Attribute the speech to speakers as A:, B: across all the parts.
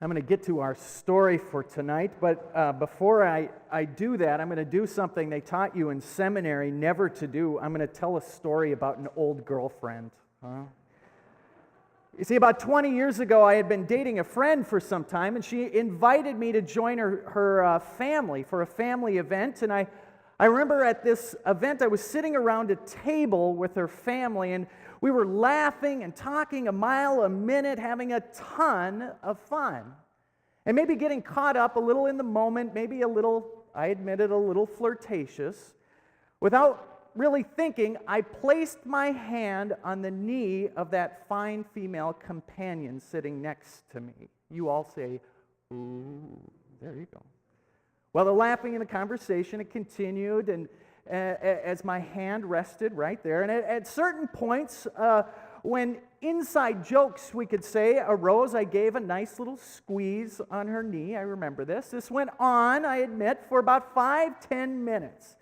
A: I'm going to get to our story for tonight, but before I do that, I'm going to do something they taught you in seminary never to do. I'm going to tell a story about an old girlfriend. You see, about 20 years ago, I had been dating a friend for some time, and she invited me to join her family for a family event, and I remember at this event, I was sitting around a table with her family, and we were laughing and talking a mile a minute, having a ton of fun. And maybe getting caught up a little in the moment, maybe a little, I admit it, a little flirtatious. Without really thinking, I placed my hand on the knee of that fine female companion sitting next to me. You all say, ooh, there you go. Well, the laughing and the conversation, it continued, and as my hand rested right there. And at certain points, when inside jokes, we could say, arose, I gave a nice little squeeze on her knee. I remember this. This went on, I admit, for about 5-10 minutes.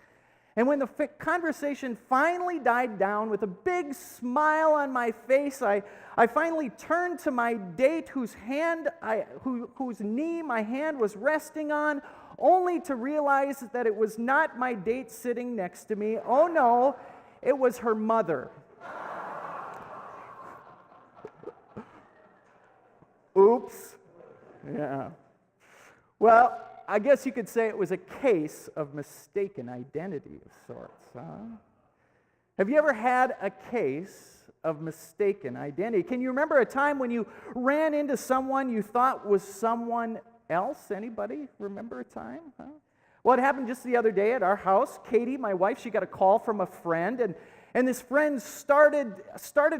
A: And when the conversation finally died down with a big smile on my face, I finally turned to my date whose knee my hand was resting on, only to realize that it was not my date sitting next to me. Oh no, it was her mother. Oops. Yeah. Well, I guess you could say it was a case of mistaken identity of sorts, huh? Have you ever had a case of mistaken identity? Can you remember a time when you ran into someone you thought was someone else? Anybody remember a time? Huh? Well, it happened just the other day at our house. Katie, my wife, she got a call from a friend, and this friend started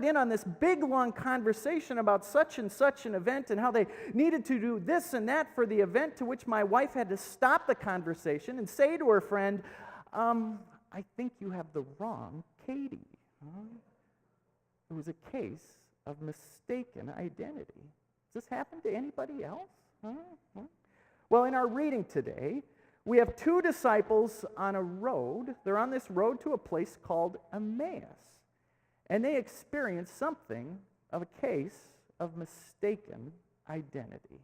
A: in on this big, long conversation about such and such an event and how they needed to do this and that for the event, to which my wife had to stop the conversation and say to her friend, I think you have the wrong Katie. It was a case of mistaken identity. Does this happen to anybody else? Well, in our reading today, we have two disciples on a road. They're on this road to a place called Emmaus. And they experience something of a case of mistaken identity.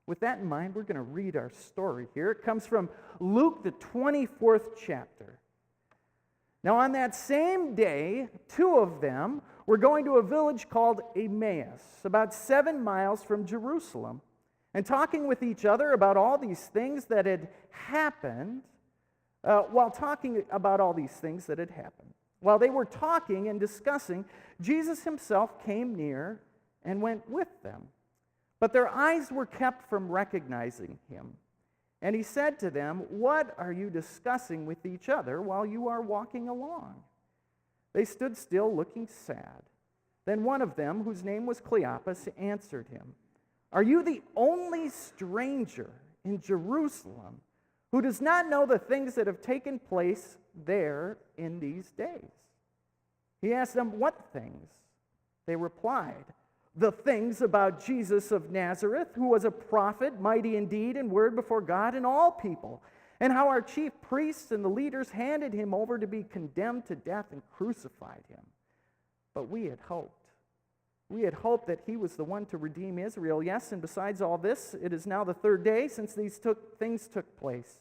A: With that in mind, we're going to read our story here. It comes from Luke, the 24th chapter. Now, on that same day, two of them were going to a village called Emmaus, about 7 miles from Jerusalem, and talking with each other about all these things that had happened. While they were talking and discussing, Jesus himself came near and went with them. But their eyes were kept from recognizing him. And he said to them, "What are you discussing with each other while you are walking along?" They stood still, looking sad. Then one of them, whose name was Cleopas, answered him, "Are you the only stranger in Jerusalem who does not know the things that have taken place there in these days?" He asked them, "What things?" They replied, "The things about Jesus of Nazareth, who was a prophet, mighty in deed and word before God and all people, and how our chief priests and the leaders handed him over to be condemned to death and crucified him. But we had hoped. We had hoped that he was the one to redeem Israel. Yes, and besides all this, it is now the third day since these things took place.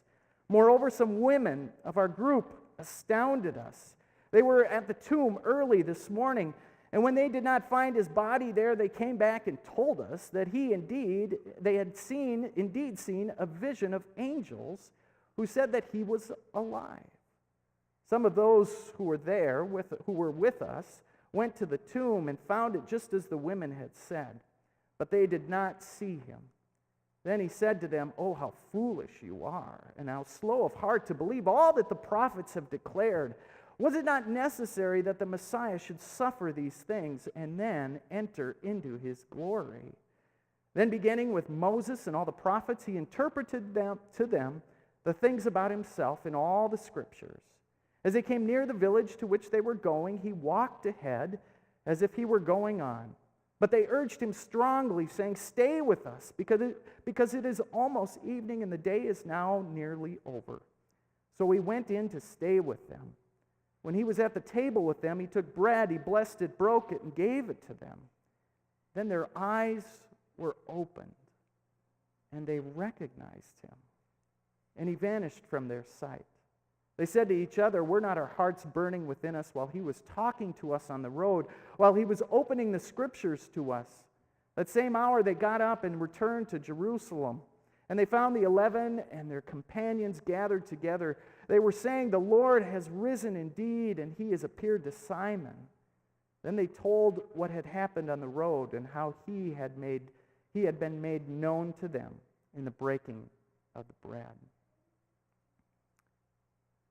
A: Moreover, some women of our group astounded us. They were at the tomb early this morning, and when they did not find his body there, they came back and told us that they had seen a vision of angels who said that he was alive. Some of those who were with us, went to the tomb and found it just as the women had said, but they did not see him. Then he said to them, "Oh, how foolish you are, and how slow of heart to believe all that the prophets have declared. Was it not necessary that the Messiah should suffer these things and then enter into his glory?" Then beginning with Moses and all the prophets, he interpreted to them the things about himself in all the scriptures. As they came near the village to which they were going, he walked ahead as if he were going on. But they urged him strongly, saying, "Stay with us, because it is almost evening and the day is now nearly over." So he went in to stay with them. When he was at the table with them, he took bread, he blessed it, broke it, and gave it to them. Then their eyes were opened, and they recognized him. And he vanished from their sight. They said to each other, "Were not our hearts burning within us while he was talking to us on the road, while he was opening the scriptures to us?" That same hour they got up and returned to Jerusalem. And they found the 11 and their companions gathered together. They were saying, "The Lord has risen indeed, and he has appeared to Simon." Then they told what had happened on the road and how he had been made known to them in the breaking of the bread.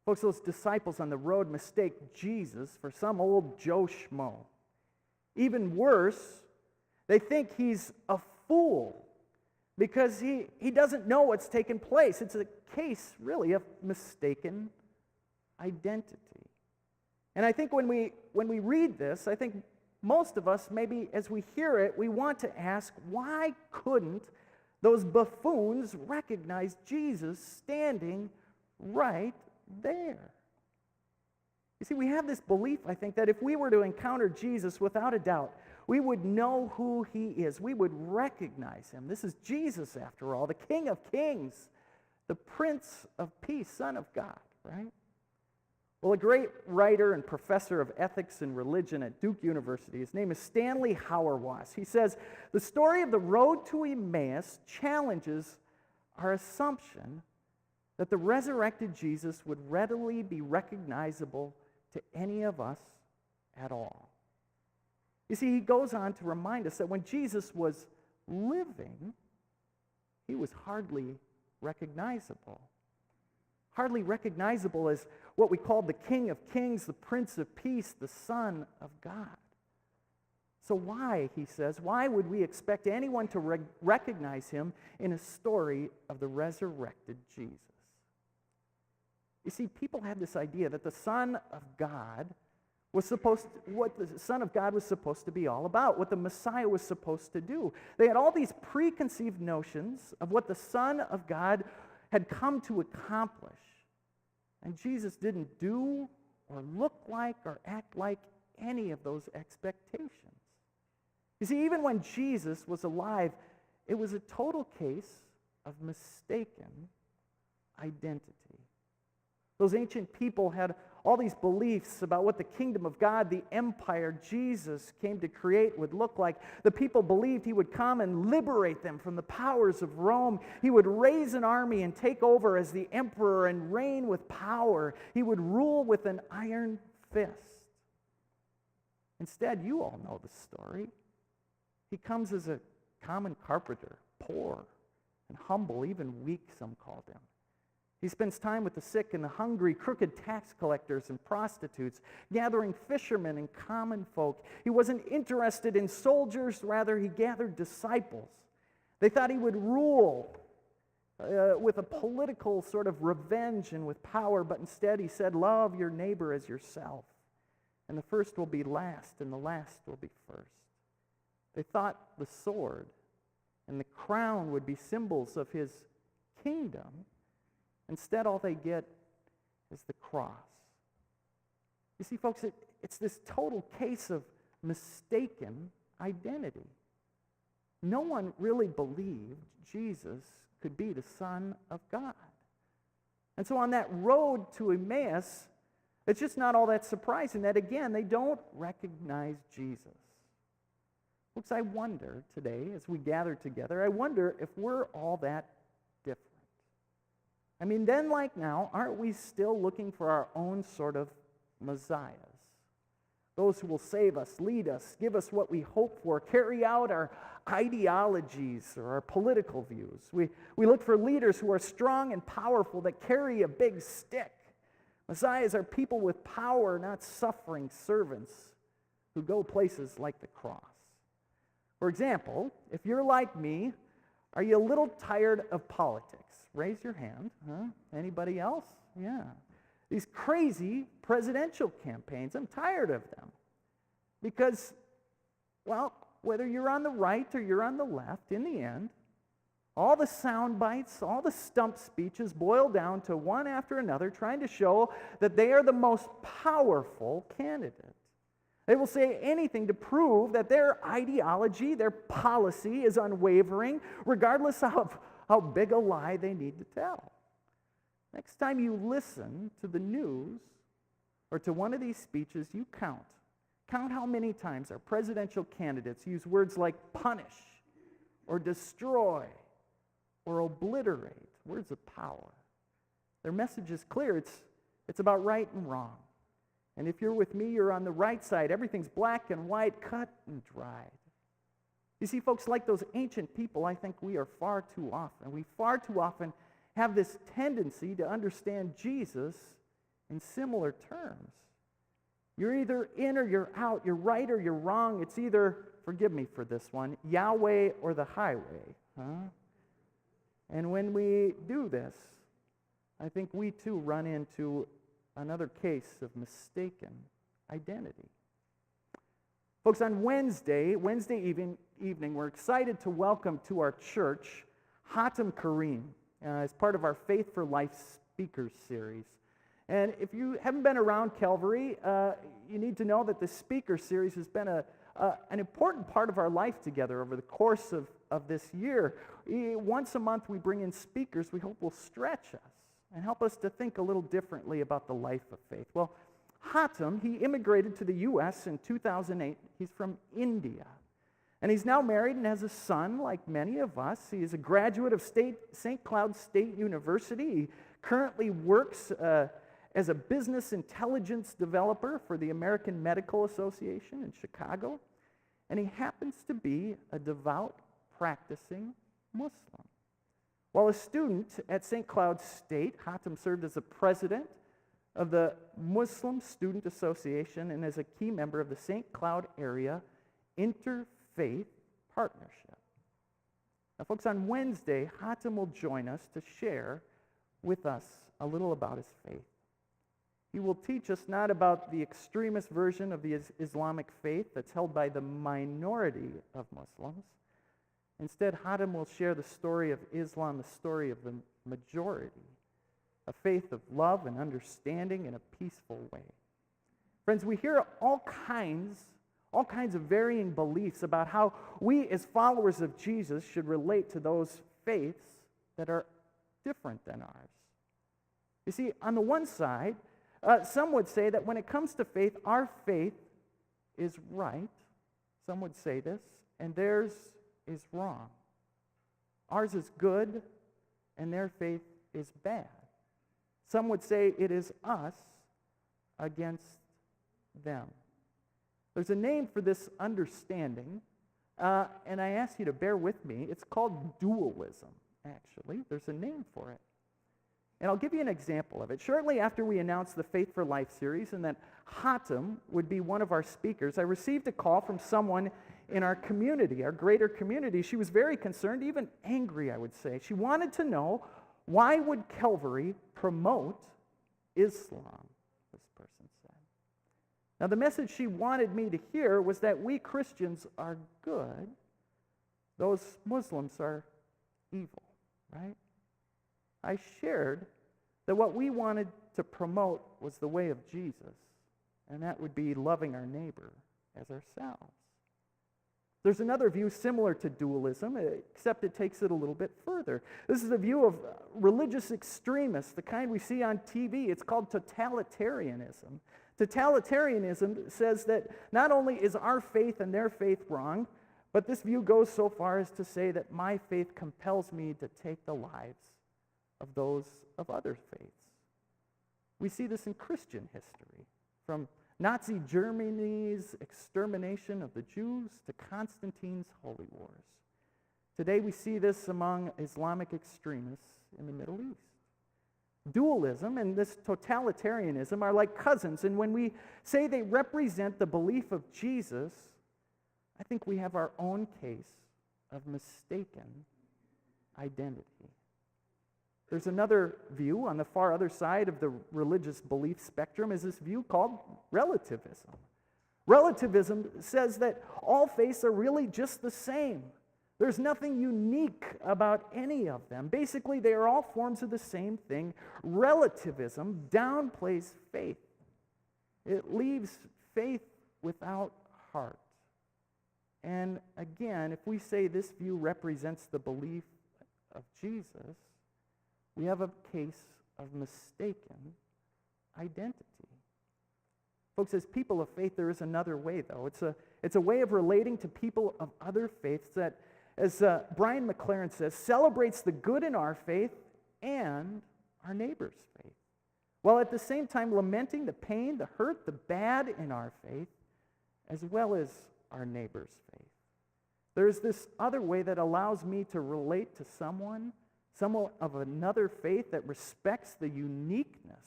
A: Folks, those disciples on the road mistake Jesus for some old Joe Schmo. Even worse, they think he's a fool because he doesn't know what's taken place. It's a case, really, of mistaken identity. And I think when we read this, I think most of us, maybe as we hear it, we want to ask, why couldn't those buffoons recognize Jesus standing right there? You see, we have this belief, I think, that if we were to encounter Jesus, without a doubt, we would know who he is. We would recognize him. This is Jesus, after all, the King of Kings, the Prince of Peace, Son of God, right? Well, a great writer and professor of ethics and religion at Duke University, his name is Stanley Hauerwas. He says, "The story of the road to Emmaus challenges our assumption that the resurrected Jesus would readily be recognizable to any of us at all." You see, he goes on to remind us that when Jesus was living, he was hardly recognizable. Hardly recognizable as what we call the King of Kings, the Prince of Peace, the Son of God. So why, he says, why would we expect anyone to recognize him in a story of the resurrected Jesus? You see, people had this idea that the Son of God was what the Son of God was supposed to be all about, what the Messiah was supposed to do. They had all these preconceived notions of what the Son of God had come to accomplish. And Jesus didn't do or look like or act like any of those expectations. You see, even when Jesus was alive, it was a total case of mistaken identity. Those ancient people had all these beliefs about what the kingdom of God, the empire Jesus came to create, would look like. The people believed he would come and liberate them from the powers of Rome. He would raise an army and take over as the emperor and reign with power. He would rule with an iron fist. Instead, you all know the story. He comes as a common carpenter, poor and humble, even weak, some called him. He spends time with the sick and the hungry, crooked tax collectors and prostitutes, gathering fishermen and common folk. He wasn't interested in soldiers, rather he gathered disciples. They thought he would rule with a political sort of revenge and with power, but instead he said, "Love your neighbor as yourself, and the first will be last, and the last will be first." They thought the sword and the crown would be symbols of his kingdom. Instead, all they get is the cross. You see, folks, it's this total case of mistaken identity. No one really believed Jesus could be the Son of God. And so on that road to Emmaus, it's just not all that surprising that, again, they don't recognize Jesus. Folks, I wonder today, as we gather together, I wonder if we're all that different. I mean, then like now, aren't we still looking for our own sort of messiahs? Those who will save us, lead us, give us what we hope for, carry out our ideologies or our political views. We look for leaders who are strong and powerful that carry a big stick. Messiahs are people with power, not suffering servants who go places like the cross. For example, if you're like me, are you a little tired of politics? Raise your hand. Huh? Anybody else? Yeah. These crazy presidential campaigns, I'm tired of them. Because, well, whether you're on the right or you're on the left, in the end, all the sound bites, all the stump speeches boil down to one after another trying to show that they are the most powerful candidate. They will say anything to prove that their ideology, their policy is unwavering, regardless of how big a lie they need to tell. Next time you listen to the news or to one of these speeches, you count. Count how many times our presidential candidates use words like punish or destroy or obliterate, words of power. Their message is clear. It's about right and wrong. And if you're with me, you're on the right side. Everything's black and white, cut and dried. You see, folks, like those ancient people, I think we are far too often have this tendency to understand Jesus in similar terms. You're either in or you're out. You're right or you're wrong. It's either, forgive me for this one, Yahweh or the highway. And when we do this, I think we too run into another case of mistaken identity. Folks, on Wednesday evening, we're excited to welcome to our church Hatem Kareem as part of our Faith for Life Speakers Series. And if you haven't been around Calvary, you need to know that the Speaker Series has been an important part of our life together over the course of this year. Once a month we bring in speakers we hope will stretch us and help us to think a little differently about the life of faith. Well, Hatem, he immigrated to the U.S. in 2008. He's from India. And he's now married and has a son, like many of us. He is a graduate of St. Cloud State University. He currently works as a business intelligence developer for the American Medical Association in Chicago. And he happens to be a devout, practicing Muslim. While a student at St. Cloud State, Hatem served as the president of the Muslim Student Association and as a key member of the St. Cloud Area Interfaith Partnership. Now, folks, on Wednesday, Hatem will join us to share with us a little about his faith. He will teach us not about the extremist version of the Islamic faith that's held by the minority of Muslims. Instead, Hatem will share the story of Islam, the story of the majority, a faith of love and understanding in a peaceful way. Friends, we hear all kinds of varying beliefs about how we as followers of Jesus should relate to those faiths that are different than ours. You see, on the one side, some would say that when it comes to faith, our faith is right. Some would say this, and theirs is wrong. Ours is good, and their faith is bad. Some would say it is us against them. There's a name for this understanding, and I ask you to bear with me. It's called dualism, actually. There's a name for it. And I'll give you an example of it. Shortly after we announced the Faith for Life series and that Hatem would be one of our speakers, I received a call from someone in our community, our greater community. She was very concerned, even angry, I would say. She wanted to know, why would Calvary promote Islam, this person said. Now, the message she wanted me to hear was that we Christians are good, those Muslims are evil, right? I shared that what we wanted to promote was the way of Jesus, and that would be loving our neighbor as ourselves. There's another view similar to dualism, except it takes it a little bit further. This is a view of religious extremists, the kind we see on TV. It's called totalitarianism. Totalitarianism says that not only is our faith and their faith wrong, but this view goes so far as to say that my faith compels me to take the lives of those of other faiths. We see this in Christian history, from Nazi Germany's extermination of the Jews to Constantine's holy wars. Today we see this among Islamic extremists in the Middle East. Dualism and this totalitarianism are like cousins, and when we say they represent the belief of Jesus, I think we have our own case of mistaken identity. There's another view on the far other side of the religious belief spectrum, is this view called relativism. Relativism says that all faiths are really just the same. There's nothing unique about any of them. Basically, they are all forms of the same thing. Relativism downplays faith. It leaves faith without heart. And again, if we say this view represents the belief of Jesus, we have a case of mistaken identity. Folks, as people of faith, there is another way, though. It's a way of relating to people of other faiths that, as Brian McLaren says, celebrates the good in our faith and our neighbor's faith, while at the same time lamenting the pain, the hurt, the bad in our faith, as well as our neighbor's faith. There's this other way that allows me to relate to someone of another faith that respects the uniqueness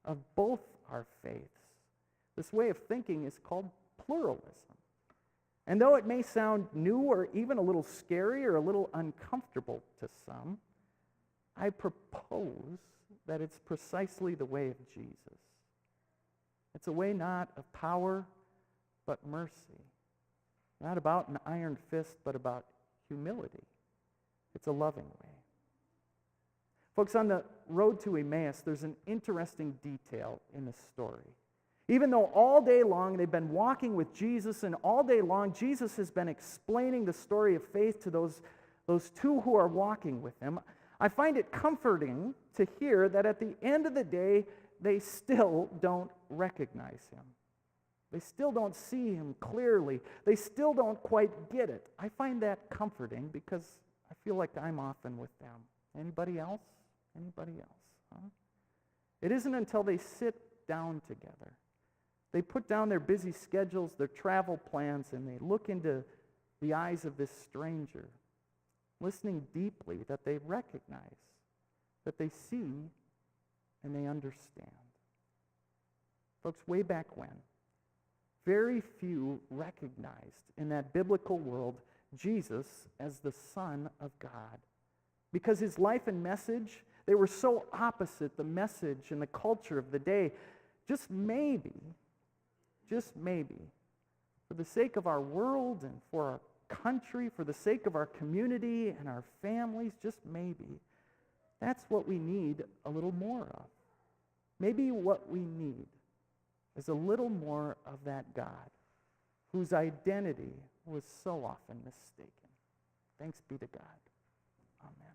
A: of both our faiths. This way of thinking is called pluralism. And though it may sound new or even a little scary or a little uncomfortable to some, I propose that it's precisely the way of Jesus. It's a way not of power, but mercy. Not about an iron fist, but about humility. It's a loving way. Folks, on the road to Emmaus, there's an interesting detail in the story. Even though all day long they've been walking with Jesus, and all day long Jesus has been explaining the story of faith to those two who are walking with him, I find it comforting to hear that at the end of the day, they still don't recognize him. They still don't see him clearly. They still don't quite get it. I find that comforting because I feel like I'm often with them. Anybody else? Anybody else? Huh? It isn't until they sit down together, they put down their busy schedules, their travel plans, and they look into the eyes of this stranger, listening deeply, that they recognize, that they see, and they understand. Folks, way back when, very few recognized in that biblical world Jesus as the Son of God, because his life and message, they were so opposite the message and the culture of the day. Just maybe, for the sake of our world and for our country, for the sake of our community and our families, just maybe, that's what we need a little more of. Maybe what we need is a little more of that God whose identity was so often mistaken. Thanks be to God. Amen.